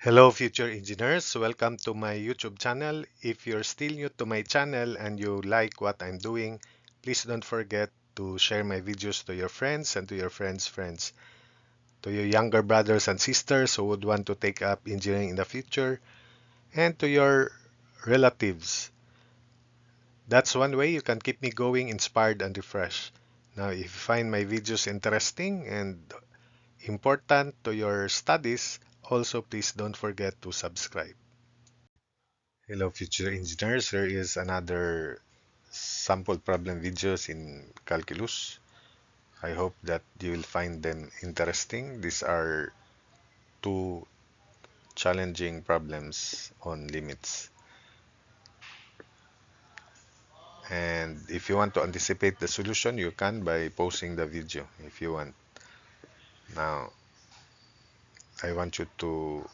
Hello, future engineers. Welcome to my YouTube channel. If you're still new to my channel and you like what I'm doing, please don't forget to share my videos to your friends and to your friends' friends, to your younger brothers and sisters who would want to take up engineering in the future, and to your relatives. That's one way you can keep me going, inspired, and refreshed. Now, if you find my videos interesting and important to your studies, also please don't forget to subscribe. Hello, future engineers. Here is another sample problem videos in calculus. I hope that you will find them interesting. These are two challenging problems on limits. And if you want to anticipate the solution, you can by pausing the video if you want. Now, I want you to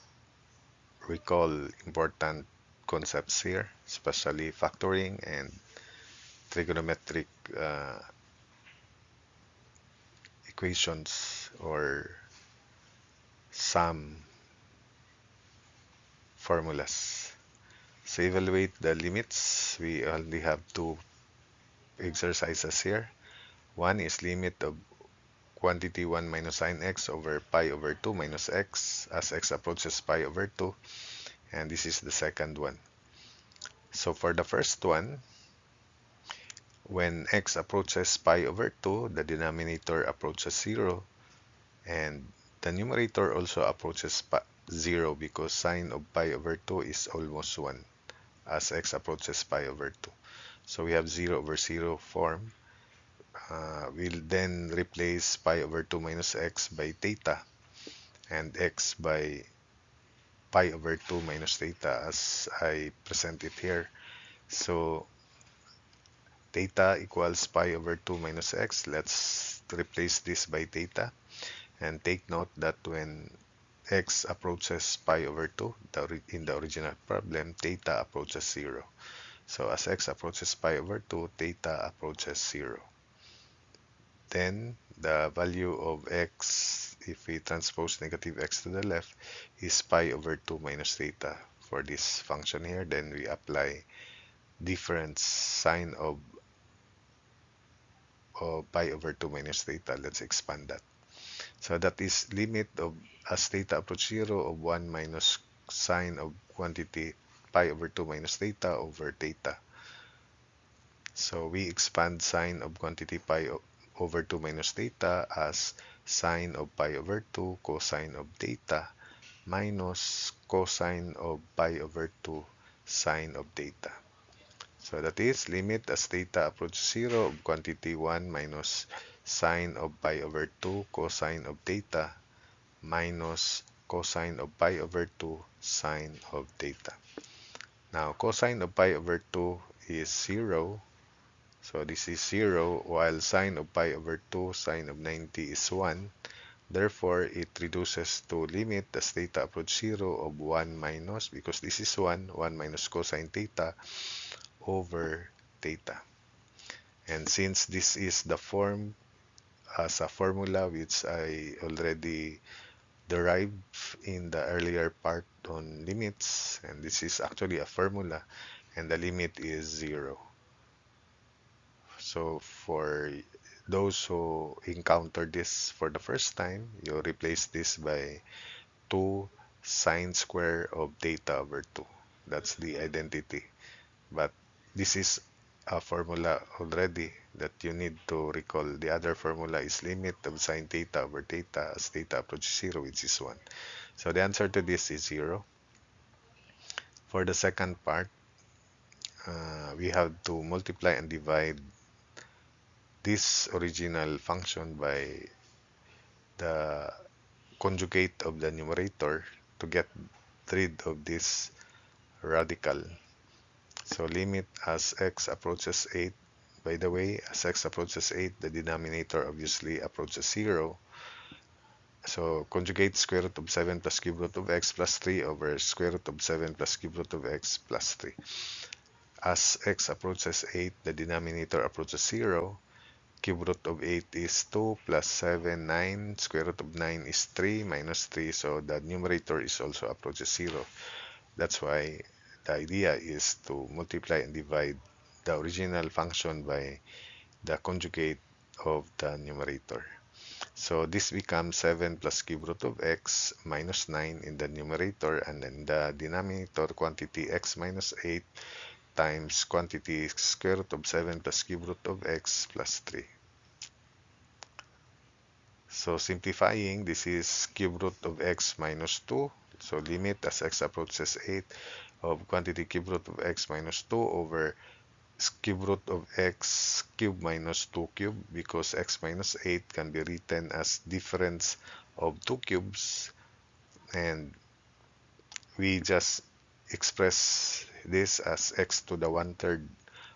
recall important concepts here, especially factoring and trigonometric uh, equations or sum formulas. So evaluate the limits. We only have two exercises here. One is limit of quantity 1 minus sine x over pi over 2 minus x as x approaches pi over 2. And this is the second one. So for the first one, when x approaches pi over 2, the denominator approaches 0. And the numerator also approaches 0 because sine of pi over 2 is almost 1 as x approaches pi over 2. So we have 0 over 0 form. We'll then replace pi over 2 minus x by theta and x by pi over 2 minus theta as I present it here. So theta equals pi over 2 minus x. Let's replace this by theta and take note that when x approaches pi over 2, in the original problem, theta approaches 0. So as x approaches pi over 2, theta approaches 0. Then the value of x, if we transpose negative x to the left, is pi over 2 minus theta for this function here. Then we apply difference sine of pi over 2 minus theta. Let's expand that. So that is limit of as theta approach 0 of 1 minus sine of quantity pi over 2 minus theta over theta. So we expand sine of quantity pi over 2 minus theta as sine of pi over 2 cosine of theta minus cosine of pi over 2 sine of theta. So that is limit as theta approaches 0 of quantity 1 minus sine of pi over 2 cosine of theta minus cosine of pi over 2 sine of theta. Now cosine of pi over 2 is 0. So this is 0, while sine of pi over 2 sine of 90 is 1. Therefore, it reduces to limit as theta approach 0 of 1 minus, because this is 1 minus cosine theta over theta. And since this is the form as a formula which I already derived in the earlier part on limits, and this is actually a formula, and the limit is 0. So for those who encounter this for the first time, you replace this by 2 sine square of theta over 2. That's the identity. But this is a formula already that you need to recall. The other formula is limit of sine theta over theta as theta approaches 0, which is 1. So the answer to this is 0. For the second part, we have to multiply and divide this original function by the conjugate of the numerator to get rid of this radical. So limit as x approaches 8. By the way, as x approaches 8, the denominator obviously approaches 0. So conjugate square root of 7 plus cube root of x plus 3 over square root of 7 plus cube root of x plus 3. As x approaches 8, the denominator approaches 0. Cube root of 8 is 2 plus 7, 9. Square root of 9 is 3 minus 3. So the numerator is also approaches 0. That's why the idea is to multiply and divide the original function by the conjugate of the numerator. So this becomes 7 plus cube root of x minus 9 in the numerator, and then the denominator quantity x minus 8 times quantity square root of 7 plus cube root of x plus 3. So simplifying, this is cube root of x minus 2. So limit as x approaches 8 of quantity cube root of x minus 2 over cube root of x cube minus 2 cube, because x minus 8 can be written as difference of 2 cubes, and we just express this as x to the 1/3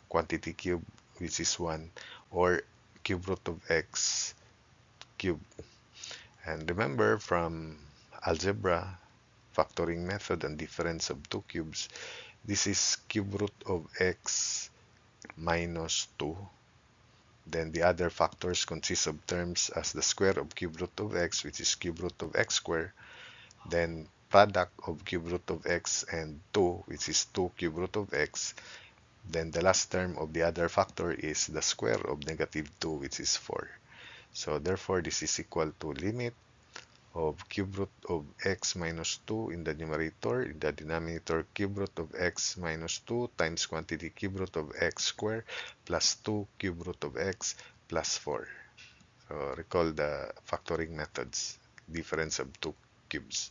quantity cube, which is 1, or cube root of x cube. And remember from algebra, factoring method and difference of 2 cubes, this is cube root of x minus 2. Then the other factors consist of terms as the square of cube root of x, which is cube root of x squared, then product of cube root of x and 2, which is 2 cube root of x. Then the last term of the other factor is the square of negative 2, which is 4. So therefore, this is equal to limit of cube root of x minus 2 in the numerator, in the denominator cube root of x minus 2 times quantity cube root of x squared plus 2 cube root of x plus 4. So recall the factoring methods, difference of 2 cubes.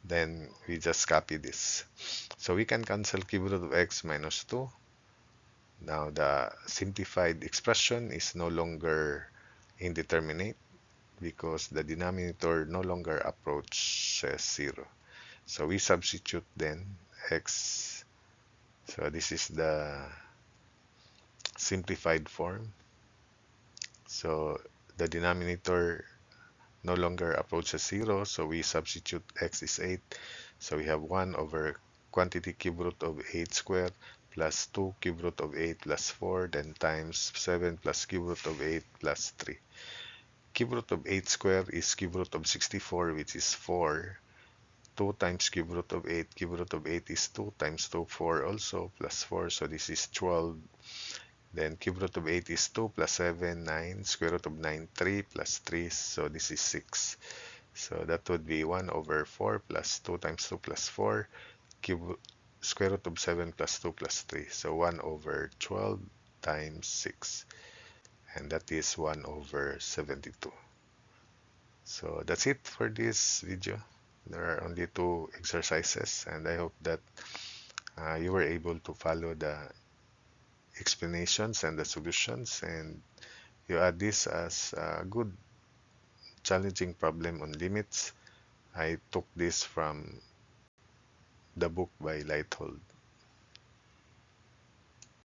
Then we just copy this. So we can cancel cube root of x minus 2. Now the simplified expression is no longer indeterminate, because the denominator no longer approaches 0. So we substitute then x. So this is the simplified form. So the denominator no longer approaches 0, so we substitute x is 8. So we have 1 over quantity cube root of 8 squared plus 2 cube root of 8 plus 4, then times 7 plus cube root of 8 plus 3. Cube root of 8 squared is cube root of 64, which is 4. 2 times cube root of 8. Cube root of 8 is 2 times 2, 4 also, plus 4. So this is 12. Then cube root of 8 is 2 plus 7, 9. Square root of 9, 3 plus 3. So this is 6. So that would be 1 over 4 plus 2 times 2 plus 4. Square root of 7 plus 2 plus 3. So 1 over 12 times 6. And that is 1 over 72. So that's it for this video. There are only 2 exercises, and I hope that you were able to follow the explanations and the solutions, and you add this as a good challenging problem on limits. I took this from the book by Leithold.